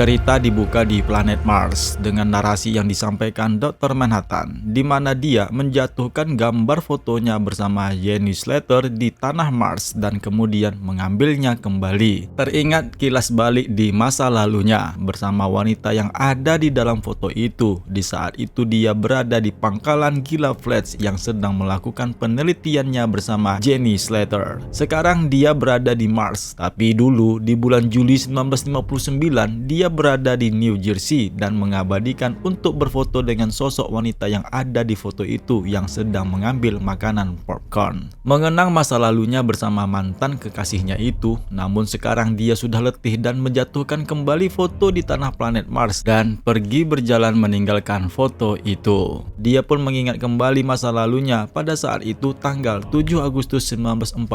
Cerita dibuka di planet Mars dengan narasi yang disampaikan Dr. Manhattan, di mana dia menjatuhkan gambar fotonya bersama Jenny Slater di tanah Mars dan kemudian mengambilnya kembali. Teringat kilas balik di masa lalunya bersama wanita yang ada di dalam foto itu. Di saat itu dia berada di pangkalan Gila Flats yang sedang melakukan penelitiannya bersama Jenny Slater. Sekarang dia berada di Mars, tapi dulu di bulan Juli 1959 dia berada di New Jersey dan mengabadikan untuk berfoto dengan sosok wanita yang ada di foto itu yang sedang mengambil makanan popcorn. Mengenang masa lalunya bersama mantan kekasihnya itu, namun sekarang dia sudah letih dan menjatuhkan kembali foto di tanah planet Mars dan pergi berjalan meninggalkan foto itu. Dia pun mengingat kembali masa lalunya pada saat itu tanggal 7 Agustus 1945.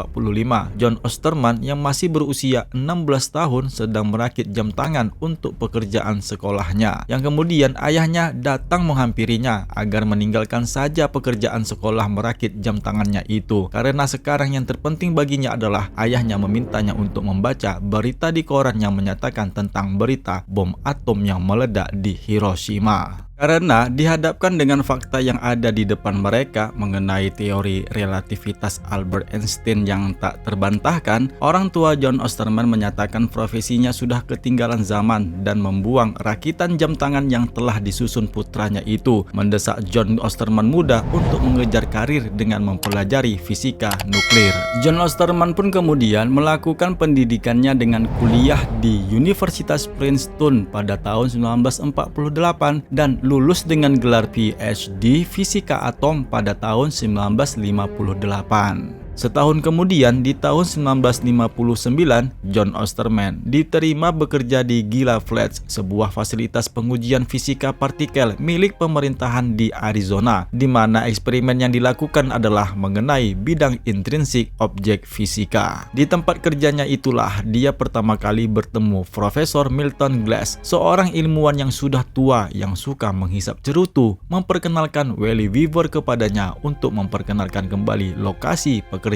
John Osterman yang masih berusia 16 tahun sedang merakit jam tangan untuk pekerjaan sekolahnya, yang kemudian ayahnya datang menghampirinya agar meninggalkan saja pekerjaan sekolah merakit jam tangannya itu, karena sekarang yang terpenting baginya adalah ayahnya memintanya untuk membaca berita di koran yang menyatakan tentang berita bom atom yang meledak di Hiroshima. Karena dihadapkan dengan fakta yang ada di depan mereka mengenai teori relativitas Albert Einstein yang tak terbantahkan, orang tua John Osterman menyatakan profesinya sudah ketinggalan zaman dan membuang rakitan jam tangan yang telah disusun putranya itu, mendesak John Osterman muda untuk mengejar karir dengan mempelajari fisika nuklir. John Osterman pun kemudian melakukan pendidikannya dengan kuliah di Universitas Princeton pada tahun 1948 dan lulus dengan gelar PhD Fisika Atom pada tahun 1958. Setahun kemudian, di tahun 1959, John Osterman diterima bekerja di Gila Flats, sebuah fasilitas pengujian fisika partikel milik pemerintahan di Arizona, di mana eksperimen yang dilakukan adalah mengenai bidang intrinsik objek fisika. Di tempat kerjanya itulah dia pertama kali bertemu Profesor Milton Glass, seorang ilmuwan yang sudah tua yang suka menghisap cerutu, memperkenalkan Wally Weaver kepadanya untuk memperkenalkan kembali lokasi pekerjaan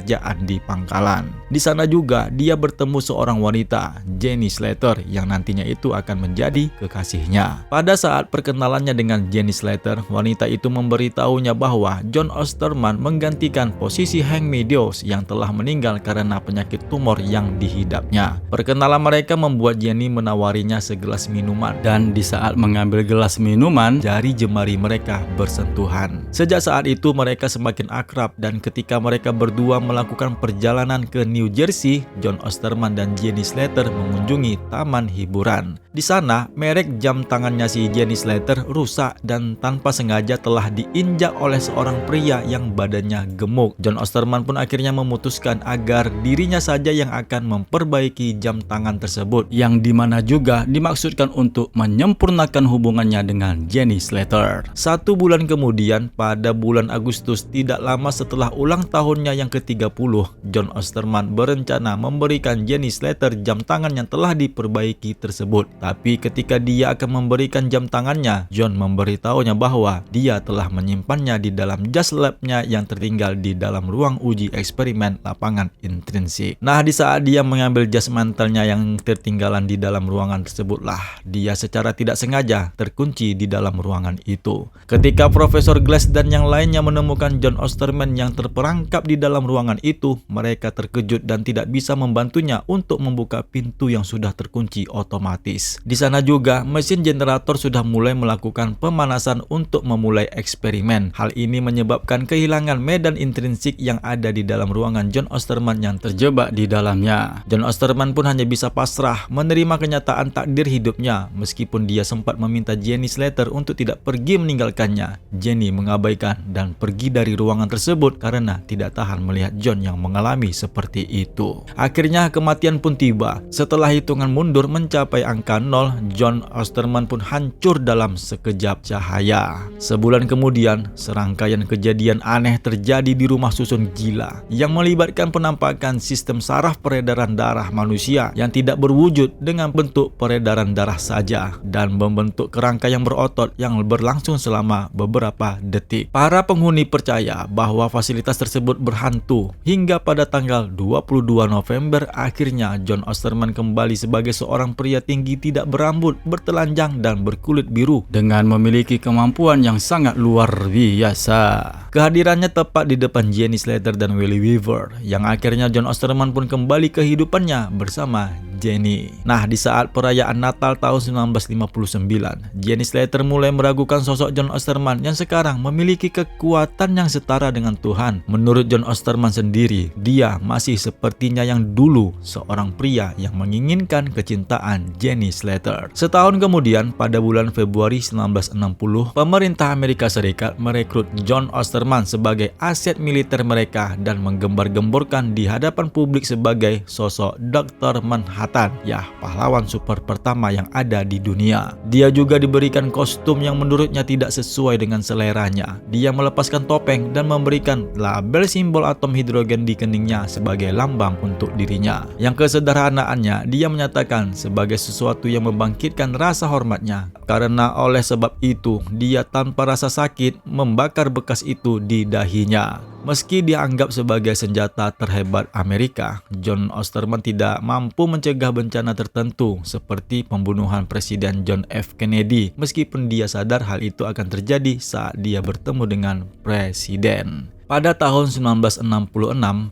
di pangkalan. Di sana juga dia bertemu seorang wanita, Jenny Slater, yang nantinya itu akan menjadi kekasihnya. Pada saat perkenalannya dengan Jenny Slater, wanita itu memberitahunya bahwa John Osterman menggantikan posisi Hank Meadows yang telah meninggal karena penyakit tumor yang dihidapnya. Perkenalan mereka membuat Jenny menawarinya segelas minuman, dan di saat mengambil gelas minuman, jari jemari mereka bersentuhan. Sejak saat itu mereka semakin akrab, dan ketika mereka berdua melakukan perjalanan ke New Jersey, John Osterman dan Jenny Slater mengunjungi taman hiburan. Di sana, merek jam tangannya si Jenny Slater rusak dan tanpa sengaja telah diinjak oleh seorang pria yang badannya gemuk. John Osterman pun akhirnya memutuskan agar dirinya saja yang akan memperbaiki jam tangan tersebut, yang dimana juga dimaksudkan untuk menyempurnakan hubungannya dengan Jenny Slater. 1 bulan kemudian, pada bulan Agustus, tidak lama setelah ulang tahunnya yang ke-30, John Osterman berencana memberikan Jenny Slater jam tangan yang telah diperbaiki tersebut. Tapi ketika dia akan memberikan jam tangannya, John memberitahunya bahwa dia telah menyimpannya di dalam jas labnya yang tertinggal di dalam ruang uji eksperimen lapangan intrinsik. Nah, di saat dia mengambil jas mantelnya yang tertinggalan di dalam ruangan tersebutlah dia secara tidak sengaja terkunci di dalam ruangan itu. Ketika Profesor Glass dan yang lainnya menemukan John Osterman yang terperangkap di dalam ruangan itu, mereka terkejut dan tidak bisa membantunya untuk membuka pintu yang sudah terkunci otomatis. Di sana juga mesin generator sudah mulai melakukan pemanasan untuk memulai eksperimen. Hal ini menyebabkan kehilangan medan intrinsik yang ada di dalam ruangan John Osterman yang terjebak di dalamnya. John Osterman pun hanya bisa pasrah menerima kenyataan takdir hidupnya. Meskipun dia sempat meminta Jenny Slater untuk tidak pergi meninggalkannya, Jenny mengabaikan dan pergi dari ruangan tersebut karena tidak tahan melihat John yang mengalami seperti itu. Akhirnya kematian pun tiba. Setelah hitungan mundur mencapai angka 0, John Osterman pun hancur dalam sekejap cahaya. Sebulan kemudian, serangkaian kejadian aneh terjadi di rumah susun gila yang melibatkan penampakan sistem saraf peredaran darah manusia yang tidak berwujud dengan bentuk peredaran darah saja dan membentuk kerangka yang berotot yang berlangsung selama beberapa detik. Para penghuni percaya bahwa fasilitas tersebut berhantu itu. Hingga pada tanggal 22 November akhirnya John Osterman kembali sebagai seorang pria tinggi tidak berambut, bertelanjang dan berkulit biru dengan memiliki kemampuan yang sangat luar biasa. Kehadirannya tepat di depan Jenny Slater dan Willie Weaver, yang akhirnya John Osterman pun kembali ke hidupannya bersama Jenny. Nah, di saat perayaan Natal tahun 1959, Jenny Slater mulai meragukan sosok John Osterman yang sekarang memiliki kekuatan yang setara dengan Tuhan. Menurut John Osterman sendiri, dia masih sepertinya yang dulu, seorang pria yang menginginkan kecintaan Jenny Slater. Setahun kemudian, pada bulan Februari 1960, pemerintah Amerika Serikat merekrut John Osterman sebagai aset militer mereka dan menggembar-gemborkan di hadapan publik sebagai sosok Dr. Manhattan, ya pahlawan super pertama yang ada di dunia. Dia juga diberikan kostum yang menurutnya tidak sesuai dengan seleranya. Dia melepaskan topeng dan memberikan label simbol atom hidrogen di keningnya sebagai lambang untuk dirinya. Yang kesederhanaannya, dia menyatakan sebagai sesuatu yang membangkitkan rasa hormatnya. Karena oleh sebab itu, dia tanpa rasa sakit membakar bekas itu di dahinya. Meski dianggap sebagai senjata terhebat Amerika, John Osterman tidak mampu mencegah bencana tertentu seperti pembunuhan Presiden John F. Kennedy, meskipun dia sadar hal itu akan terjadi saat dia bertemu dengan Presiden. Pada tahun 1966,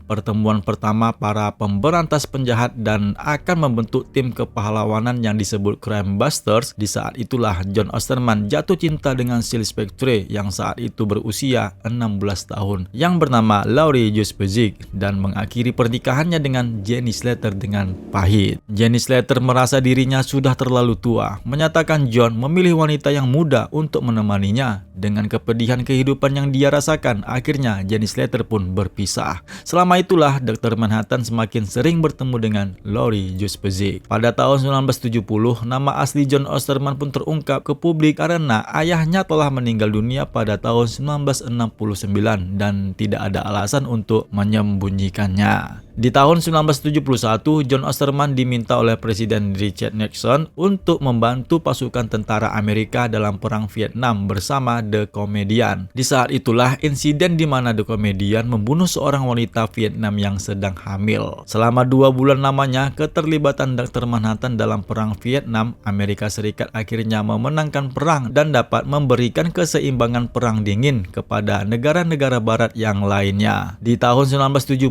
pertemuan pertama para pemberantas penjahat dan akan membentuk tim kepahlawanan yang disebut Crime Busters. Di saat itulah John Osterman jatuh cinta dengan Sil Spectre yang saat itu berusia 16 tahun yang bernama Laurie Juspezig dan mengakhiri pernikahannya dengan Jenny Slater dengan pahit. Jenny Slater merasa dirinya sudah terlalu tua, menyatakan John memilih wanita yang muda untuk menemaninya. Dengan kepedihan kehidupan yang dia rasakan, akhirnya Jenny Slater pun berpisah. Selama itulah Dr. Manhattan semakin sering bertemu dengan Laurie Juspezig. Pada tahun 1970, nama asli John Osterman pun terungkap ke publik karena ayahnya telah meninggal dunia pada tahun 1969 dan tidak ada alasan untuk menyembunyikannya. Di tahun 1971, John Osterman diminta oleh Presiden Richard Nixon untuk membantu pasukan tentara Amerika dalam Perang Vietnam bersama The Comedian. Di saat itulah insiden di mana The Comedian membunuh seorang wanita Vietnam yang sedang hamil. Selama 2 bulan lamanya, keterlibatan Dr. Manhattan dalam Perang Vietnam, Amerika Serikat akhirnya memenangkan perang dan dapat memberikan keseimbangan perang dingin kepada negara-negara barat yang lainnya. Di tahun 1975,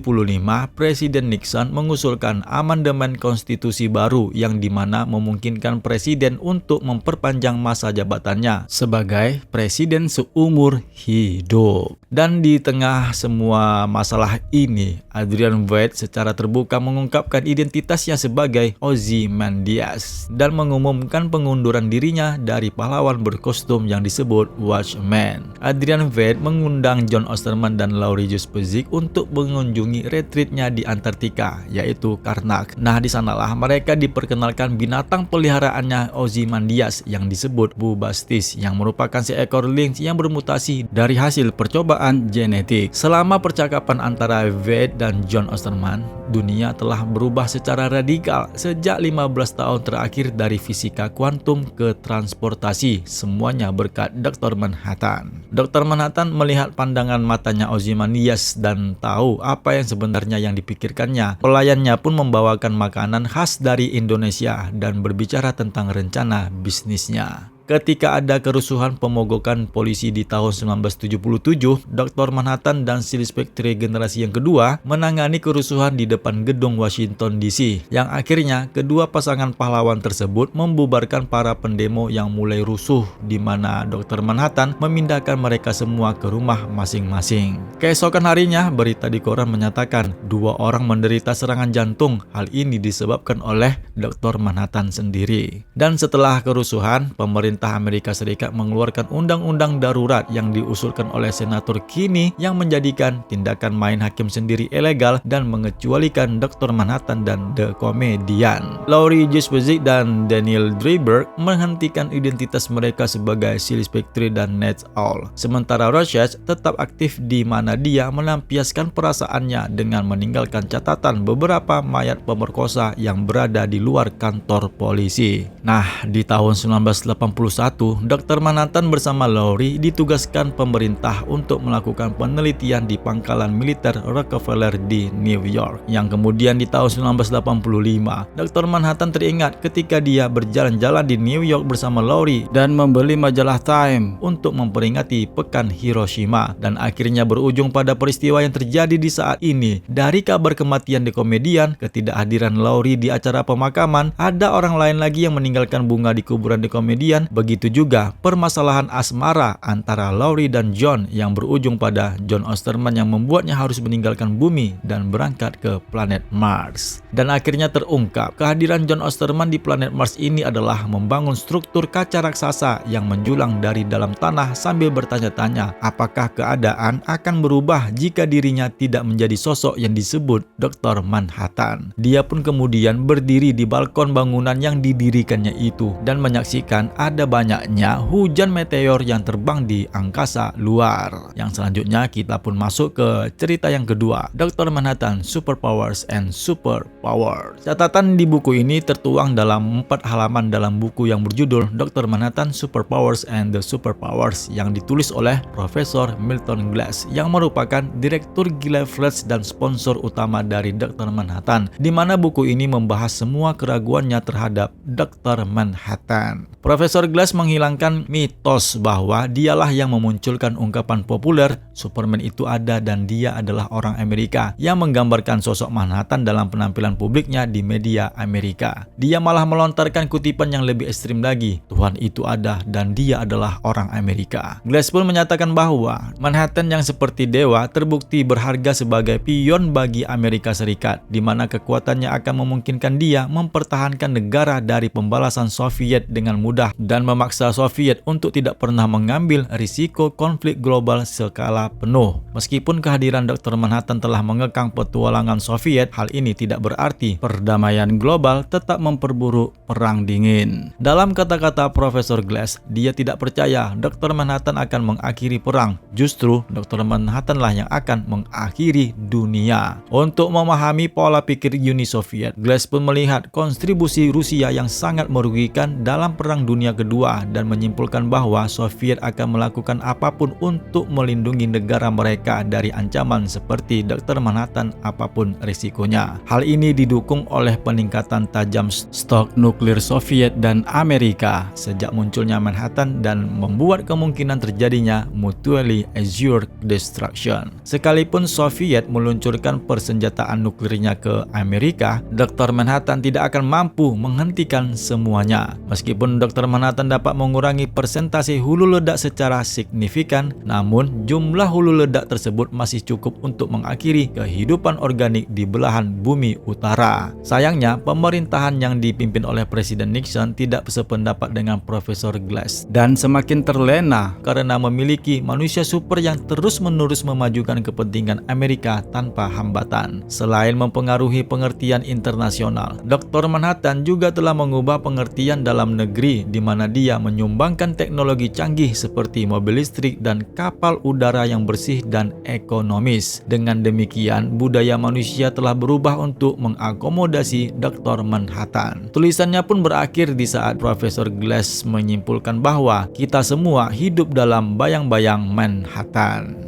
Presiden Nixon mengusulkan amandemen konstitusi baru yang dimana memungkinkan presiden untuk memperpanjang masa jabatannya sebagai presiden seumur hidup. Dan di tengah semua masalah ini, Adrian Veidt secara terbuka mengungkapkan identitasnya sebagai Ozymandias dan mengumumkan pengunduran dirinya dari pahlawan berkostum yang disebut Watchman. Adrian Veidt mengundang John Osterman dan Laurie Juspezig untuk mengunjungi retreatnya di Antartika, yaitu Karnak. Nah, di sanalah mereka diperkenalkan binatang peliharaannya Ozymandias yang disebut Bubastis, yang merupakan seekor lynx yang bermutasi dari hasil percobaan genetik. Selama percakapan antara Veidt dan John Osterman, dunia telah berubah secara radikal sejak 15 tahun terakhir dari fisika kuantum ke transportasi, semuanya berkat Dr. Manhattan. Dr. Manhattan melihat pandangan matanya Ozymandias dan tahu apa yang sebenarnya yang dipikirkannya. Pelayannya pun membawakan makanan khas dari Indonesia dan berbicara tentang rencana bisnisnya. Ketika ada kerusuhan pemogokan polisi di tahun 1977, Dr. Manhattan dan Sil Spectre generasi yang kedua menangani kerusuhan di depan gedung Washington DC, yang akhirnya kedua pasangan pahlawan tersebut membubarkan para pendemo yang mulai rusuh, di mana Dr. Manhattan memindahkan mereka semua ke rumah masing-masing. Keesokan harinya, berita di koran menyatakan 2 orang menderita serangan jantung. Hal ini disebabkan oleh Dr. Manhattan sendiri. Dan setelah kerusuhan, pemerintah Amerika Serikat mengeluarkan undang-undang darurat yang diusulkan oleh Senator Kinney yang menjadikan tindakan main hakim sendiri ilegal dan mengecualikan Dr. Manhattan dan The Comedian. Laurie Juspezig dan Daniel Dreiberg menghentikan identitas mereka sebagai Sil Spectre dan Ned Owl. Sementara Rorschach tetap aktif di mana dia melampiaskan perasaannya dengan meninggalkan catatan beberapa mayat pemerkosa yang berada di luar kantor polisi. Nah, di tahun 1981 Dr. Manhattan bersama Lowry ditugaskan pemerintah untuk melakukan penelitian di pangkalan militer Rockefeller di New York, yang kemudian di tahun 1985 Dr. Manhattan teringat ketika dia berjalan-jalan di New York bersama Lowry dan membeli majalah Time untuk memperingati Pekan Hiroshima, dan akhirnya berujung pada peristiwa yang terjadi di saat ini. Dari kabar kematian The Comedian, ketidakhadiran Lowry di acara pemakaman, ada orang lain lagi yang meninggalkan bunga di kuburan The Comedian. Begitu juga permasalahan asmara antara Lowry dan John yang berujung pada John Osterman yang membuatnya harus meninggalkan bumi dan berangkat ke planet Mars. Dan akhirnya terungkap, kehadiran John Osterman di planet Mars ini adalah membangun struktur kaca raksasa yang menjulang dari dalam tanah sambil bertanya-tanya apakah keadaan akan berubah jika dirinya tidak menjadi sosok yang disebut Dr. Manhattan. Dia pun kemudian berdiri di balkon bangunan yang didirikannya itu dan menyaksikan ada banyaknya hujan meteor yang terbang di angkasa luar. Yang selanjutnya kita pun masuk ke cerita yang kedua, Dr. Manhattan Superpowers and Superpowers. Catatan di buku ini tertuang dalam 4 halaman dalam buku yang berjudul Dr. Manhattan Superpowers and the Superpowers yang ditulis oleh Profesor Milton Glass yang merupakan direktur Gila Flats dan sponsor utama dari Dr. Manhattan, di mana buku ini membahas semua keraguannya terhadap Dr. Manhattan. Profesor Glass menghilangkan mitos bahwa dialah yang memunculkan ungkapan populer Superman itu ada dan dia adalah orang Amerika yang menggambarkan sosok Manhattan dalam penampilan publiknya di media Amerika. Dia malah melontarkan kutipan yang lebih ekstrim lagi, Tuhan itu ada dan dia adalah orang Amerika. Glass pun menyatakan bahwa Manhattan yang seperti dewa terbukti berharga sebagai pion bagi Amerika Serikat, di mana kekuatannya akan memungkinkan dia mempertahankan negara dari pembalasan Soviet dengan mudah dan memaksa Soviet untuk tidak pernah mengambil risiko konflik global skala penuh. Meskipun kehadiran Dr. Manhattan telah mengekang petualangan Soviet, hal ini tidak berarti perdamaian global tetap memperburuk perang dingin. Dalam kata-kata Profesor Glass, dia tidak percaya Dr. Manhattan akan mengakhiri perang. Justru Dr. Manhattan lah yang akan mengakhiri dunia. Untuk memahami pola pikir Uni Soviet, Glass pun melihat kontribusi Rusia yang sangat merugikan dalam Perang Dunia Kedua dan menyimpulkan bahwa Soviet akan melakukan apapun untuk melindungi negara mereka dari ancaman seperti Dr. Manhattan apapun risikonya. Hal ini didukung oleh peningkatan tajam stok nuklir Soviet dan Amerika sejak munculnya Manhattan dan membuat kemungkinan terjadinya mutually assured destruction. Sekalipun Soviet meluncurkan persenjataan nuklirnya ke Amerika, Dr. Manhattan tidak akan mampu menghentikan semuanya. Meskipun Dr. Manhattan dapat mengurangi persentase hulu ledak secara signifikan, namun jumlah hulu ledak tersebut masih cukup untuk mengakhiri kehidupan organik di belahan bumi utara. Sayangnya, pemerintahan yang dipimpin oleh Presiden Nixon tidak sependapat dengan Profesor Glass dan semakin terlena karena memiliki manusia super yang terus-menerus memajukan kepentingan Amerika tanpa hambatan. Selain mempengaruhi pengertian internasional, Dr. Manhattan juga telah mengubah pengertian dalam negeri, di mana dia menyumbangkan teknologi canggih seperti mobil listrik dan kapal udara yang bersih dan ekonomis. Dengan demikian, budaya manusia telah berubah untuk mengakomodasi Dr. Manhattan. Tulisannya pun berakhir di saat Profesor Glass menyimpulkan bahwa kita semua hidup dalam bayang-bayang Manhattan.